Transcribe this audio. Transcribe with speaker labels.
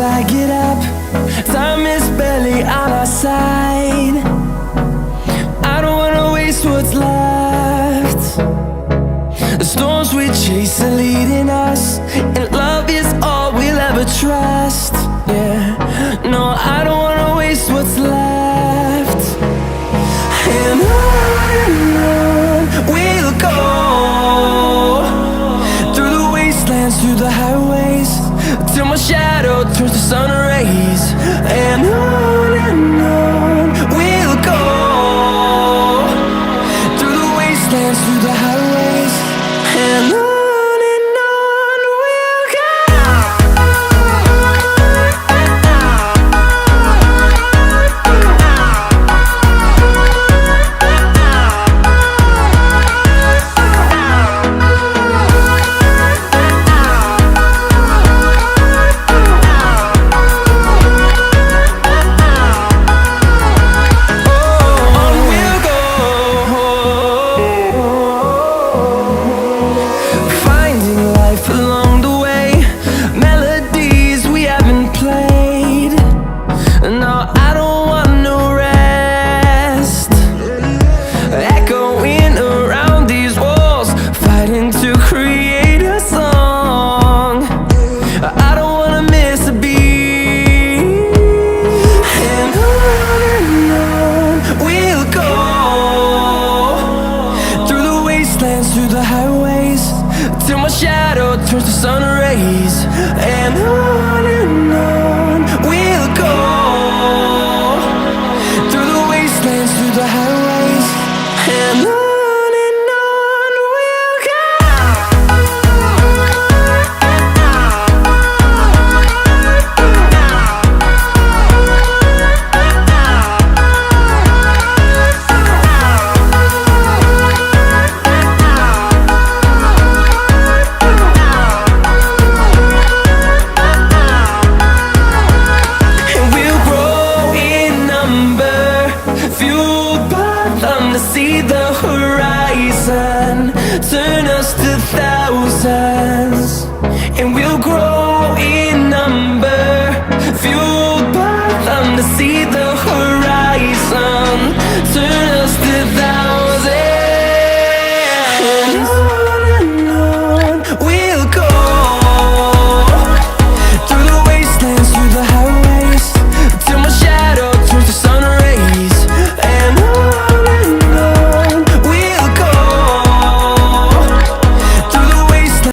Speaker 1: I get up, time is barely on our side. I don't wanna waste what's left. The storms we chase are leading us, and love is all we'll ever trust. Yeah, no, I don't wanna waste what's left. And on we'll go, through the wastelands, through the highways, till my shadow turns to sun rays. And on we'll go, through the wastelands, through the highways, and on we'll go. Along the way, melodies we haven't played. No, I don't want no rest. Echoing around these walls, fighting to create a song. I don't wanna miss a beat. And on we'll go, through the wastelands, through the highways, till my shadow turns to sun rays. And on